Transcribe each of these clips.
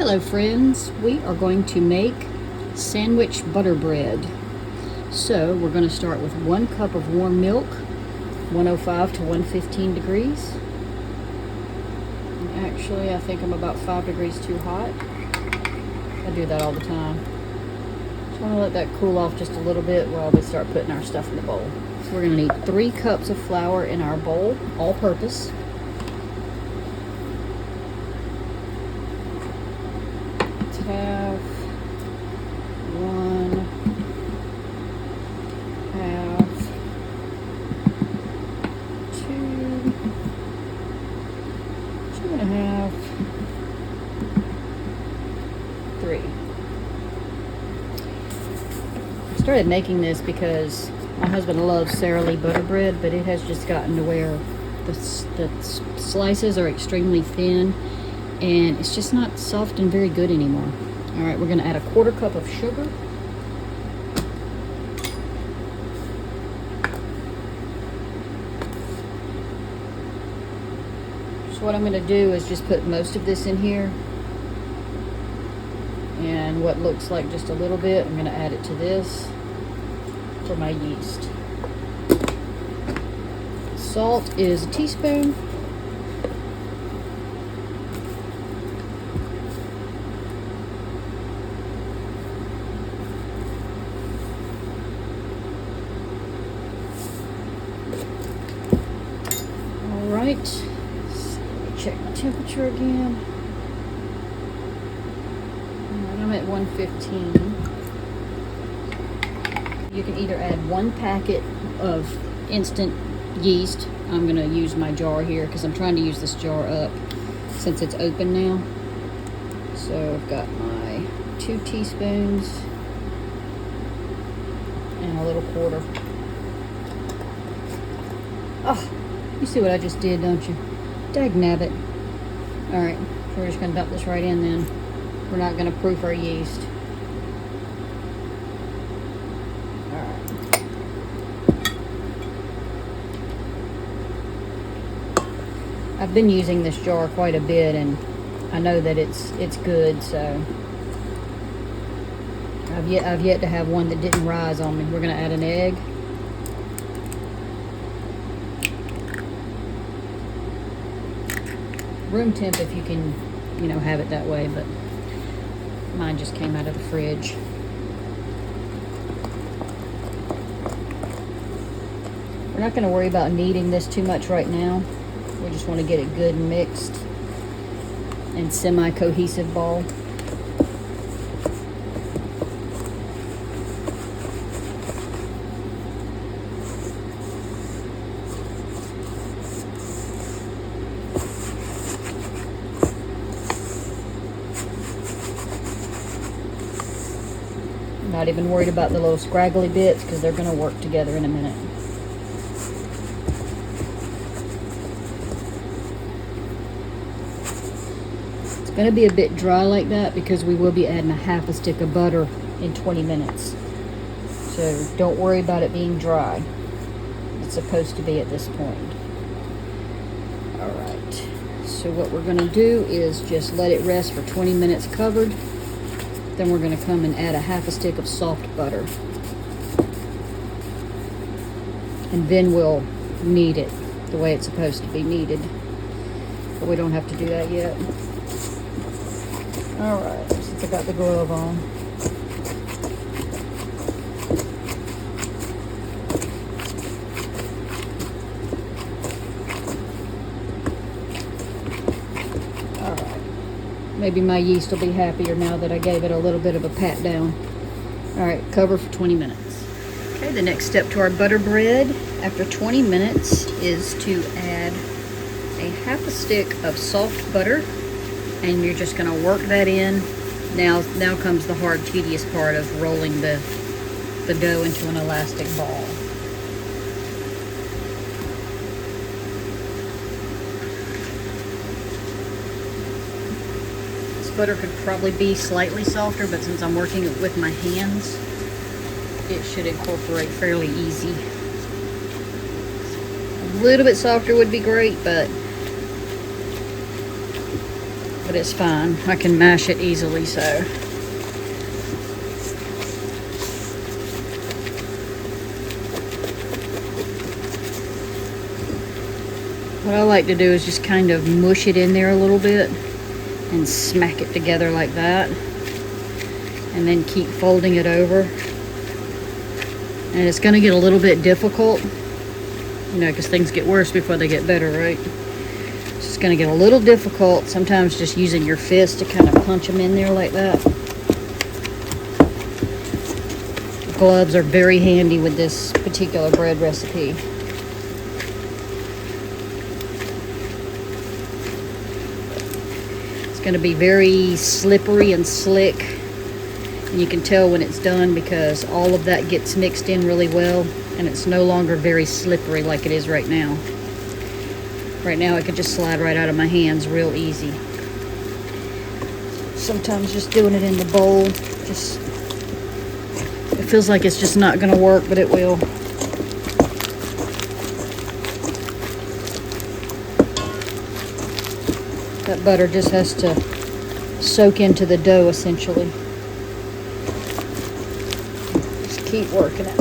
Hello friends, we are going to make sandwich butter bread. So we're going to start with 1 cup of warm milk, 105 to 115 degrees. And actually, I think I'm about 5 degrees too hot. I do that all the time. So I'm going to let that cool off just a little bit while we start putting our stuff in the bowl. So we're going to need 3 cups of flour in our bowl, all purpose. Have 1 half 2 2.5 3. I started making this because my husband loves Sara Lee butter bread, but it has just gotten to where the slices are extremely thin and it's just not soft and very good anymore. All right, we're gonna add a 1/4 cup of sugar. So what I'm gonna do is just put most of this in here, and what looks like just a little bit, I'm gonna add it to this for my yeast. Salt is a teaspoon. Right, so let me check my temperature again. Alright, I'm at 115. You can either add 1 packet of instant yeast. I'm going to use my jar here because I'm trying to use this jar up since it's open now. So I've got my 2 teaspoons and a little 1/4. Oh! You see what I just did, don't you? Dagnabbit. Alright, so we're just going to dump this right in then. We're not going to proof our yeast. Alright. I've been using this jar quite a bit and I know that it's good, so I've yet to have one that didn't rise on me. We're going to add an egg. Room temp if you can, have it that way, but mine just came out of the fridge. We're not going to worry about kneading this too much right now. We just want to get it good and mixed and semi-cohesive ball. Not even worried about the little scraggly bits because they're going to work together in a minute. It's going to be a bit dry like that because we will be adding a 1/2 stick of butter in 20 minutes. So don't worry about it being dry. It's supposed to be at this point. Alright, so what we're going to do is just let it rest for 20 minutes covered. Then we're going to come and add a 1/2 stick of soft butter. And then we'll knead it the way it's supposed to be kneaded. But we don't have to do that yet. Alright, since I got the glove on. Maybe my yeast will be happier now that I gave it a little bit of a pat down. Alright, cover for 20 minutes. Okay, the next step to our butter bread after 20 minutes is to add a 1/2 stick of soft butter, and you're just going to work that in. Now comes the hard, tedious part of rolling the dough into an elastic ball. Butter could probably be slightly softer, but since I'm working it with my hands, it should incorporate fairly easy. A little bit softer would be great, but but it's fine. I can mash it easily, so. What I like to do is just kind of mush it in there a little bit and smack it together like that, and then keep folding it over. And it's going to get a little bit difficult, you know, because things get worse before they get better, right? It's just going to get a little difficult sometimes, just using your fist to kind of punch them in there like that. Gloves are very handy with this particular bread recipe. It's going to be very slippery and slick, and you can tell when it's done because all of that gets mixed in really well, and it's no longer very slippery like it is right now. Right now it could just slide right out of my hands real easy. Sometimes just doing it in the bowl, it feels like it's just not going to work, but it will. That butter just has to soak into the dough essentially. Just keep working it.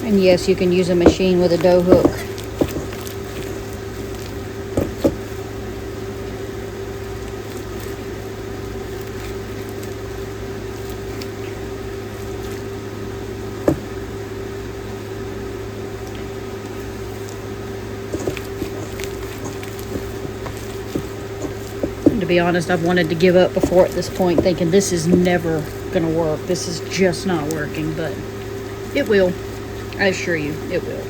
And yes, you can use a machine with a dough hook. To be honest, I've wanted to give up before at this point, thinking this is never gonna work. This is just not working, but it will. I assure you, it will.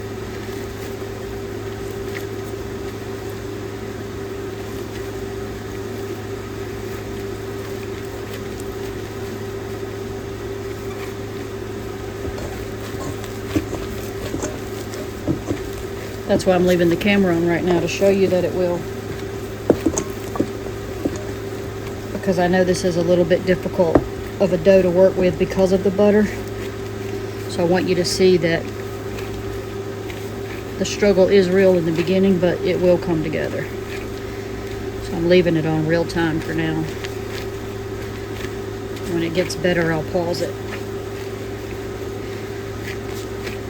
That's why I'm leaving the camera on right now, to show you that it will. Because I know this is a little bit difficult of a dough to work with because of the butter. So I want you to see that the struggle is real in the beginning, but it will come together. So I'm leaving it on real time for now. When it gets better, I'll pause it.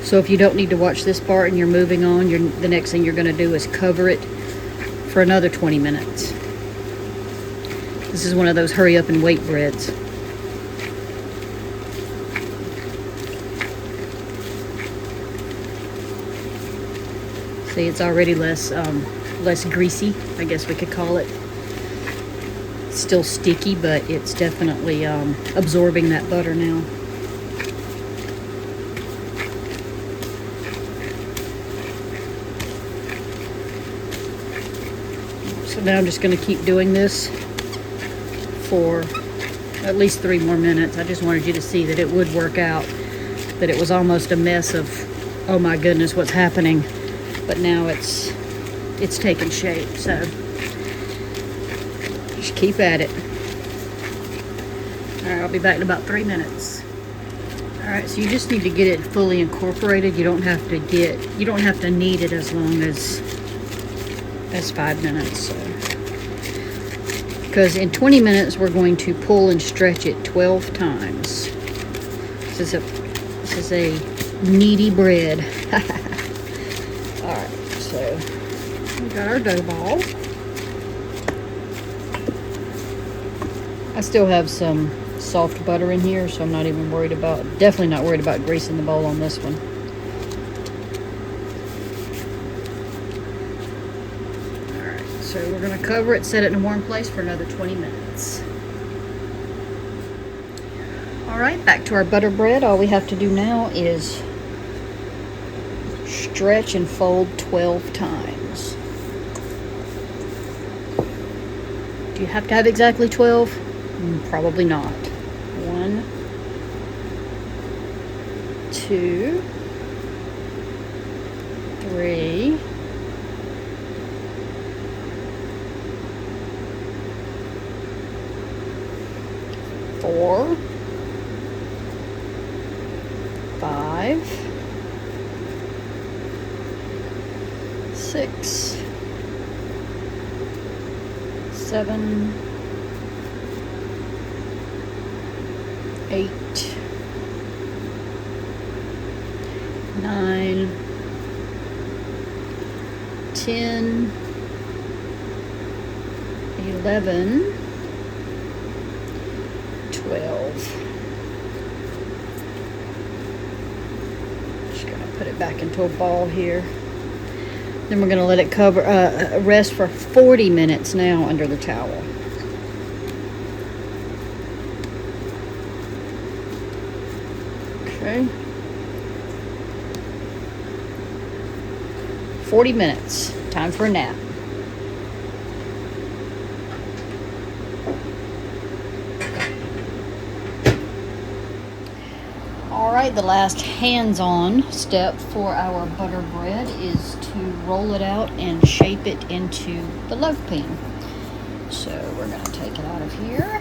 So if you don't need to watch this part and you're moving on, the next thing you're going to do is cover it for another 20 minutes. This is one of those hurry up and wait breads. See, it's already less greasy, I guess we could call it. It's still sticky, but it's definitely absorbing that butter now. So now I'm just going to keep doing this for at least 3 more minutes. I just wanted you to see that it would work out, that it was almost a mess of, oh my goodness, what's happening, but now it's taken shape. So just keep at it. All right, I'll be back in about 3 minutes. All right, so you just need to get it fully incorporated. You don't have to knead it as long as 5 minutes. So. Because in 20 minutes we're going to pull and stretch it 12 times. This is a kneady bread. Alright, so we got our dough ball. I still have some soft butter in here, so I'm not even worried about, definitely not worried about greasing the bowl on this one. So we're going to cover it, set it in a warm place for another 20 minutes. Alright, back to our butter bread. All we have to do now is stretch and fold 12 times. Do you have to have exactly 12? Probably not. 1, 2, 3, 4, 5, 6, 7, 8, 9, 10, 11, 12. Just gonna put it back into a ball here. Then we're gonna let it rest for 40 minutes now under the towel. Okay. 40 minutes. Time for a nap. Alright, the last hands-on step for our butter bread is to roll it out and shape it into the loaf pan. So we're going to take it out of here.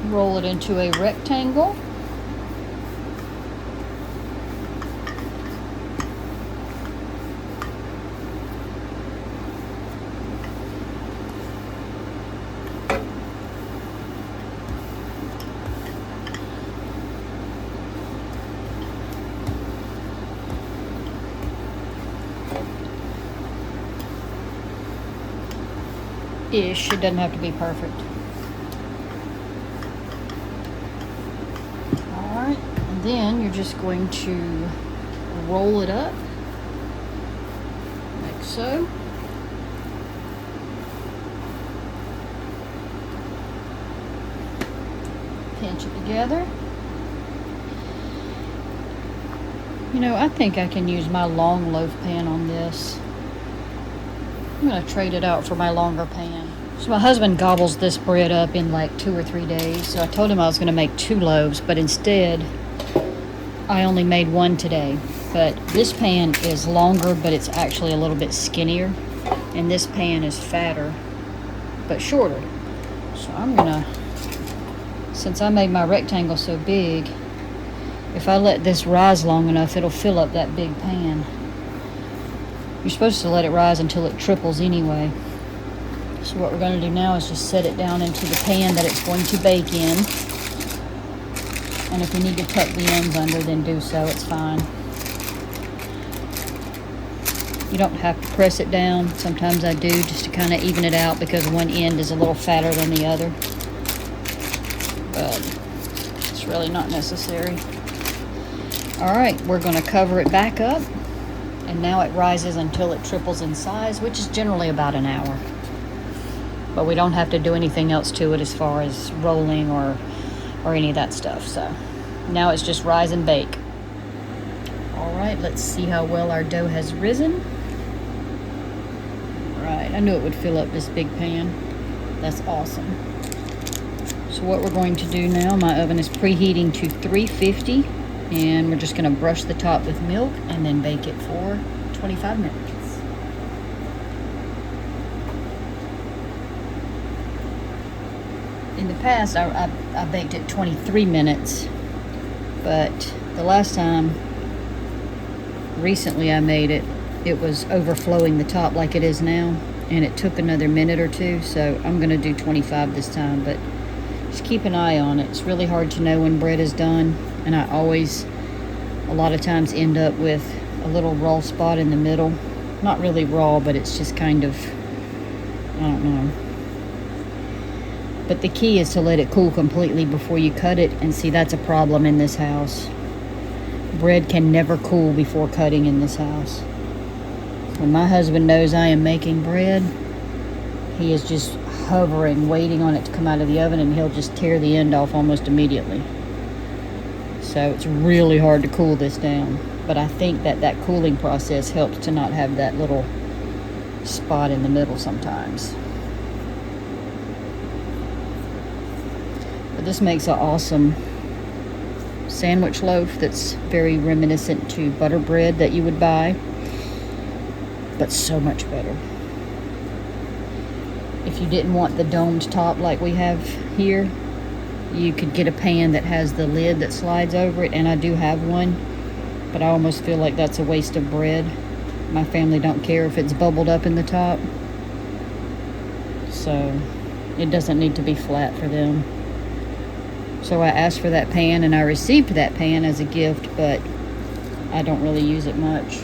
Roll it into a rectangle. Ish, it doesn't have to be perfect. Alright, and then you're just going to roll it up like so. Pinch it together. You know, I think I can use my long loaf pan on this. I'm going to trade it out for my longer pan. So my husband gobbles this bread up in like 2 or 3 days. So I told him I was going to make 2 loaves, but instead I only made 1 today. But this pan is longer, but it's actually a little bit skinnier. And this pan is fatter, but shorter. So I'm going to, since I made my rectangle so big, if I let this rise long enough, it'll fill up that big pan. You're supposed to let it rise until it triples anyway. So what we're going to do now is just set it down into the pan that it's going to bake in. And if you need to tuck the ends under, then do so. It's fine. You don't have to press it down. Sometimes I do, just to kind of even it out, because one end is a little fatter than the other. But it's really not necessary. Alright, we're going to cover it back up. And now it rises until it triples in size, which is generally about an hour. But we don't have to do anything else to it as far as rolling or any of that stuff. So now it's just rise and bake. All right, let's see how well our dough has risen. Right, I knew it would fill up this big pan. That's awesome. So what we're going to do now, my oven is preheating to 350. And we're just going to brush the top with milk and then bake it for 25 minutes. In the past, I baked it 23 minutes. But the last time, recently I made it, it was overflowing the top like it is now. And it took another minute or 2. So I'm going to do 25 this time. But just keep an eye on it. It's really hard to know when bread is done. And I always, a lot of times, end up with a little raw spot in the middle. Not really raw, but it's just kind of, I don't know. But the key is to let it cool completely before you cut it. And see, that's a problem in this house. Bread can never cool before cutting in this house. When my husband knows I am making bread, he is just hovering, waiting on it to come out of the oven, and he'll just tear the end off almost immediately. So it's really hard to cool this down. But I think that cooling process helps to not have that little spot in the middle sometimes. But this makes an awesome sandwich loaf that's very reminiscent to butter bread that you would buy, but so much better. If you didn't want the domed top like we have here, you could get a pan that has the lid that slides over it, and I do have one, but I almost feel like that's a waste of bread. My family don't care if it's bubbled up in the top, so it doesn't need to be flat for them. So I asked for that pan, and I received that pan as a gift, but I don't really use it much.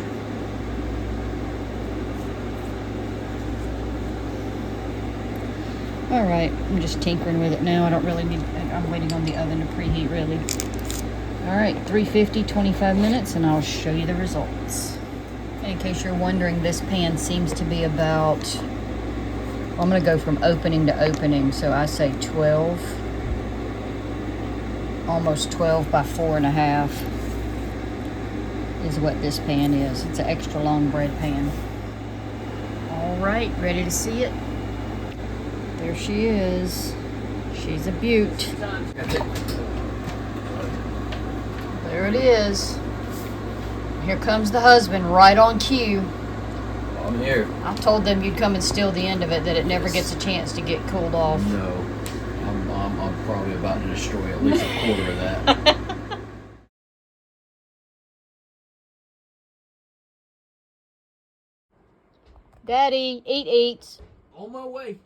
All right, I'm just tinkering with it now. I don't really need, I'm waiting on the oven to preheat really. All right, 350, 25 minutes, and I'll show you the results. In case you're wondering, this pan seems to be about, well, I'm gonna go from opening to opening. So I say 12, almost 12 by 4.5 is what this pan is. It's an extra long bread pan. All right, ready to see it? There she is. She's a beaut. There it is. Here comes the husband, right on cue. I'm here. I told them you'd come and steal the end of it, that it never gets a chance to get cooled off. No, I'm probably about to destroy at least a quarter of that. Daddy, eat. On my way.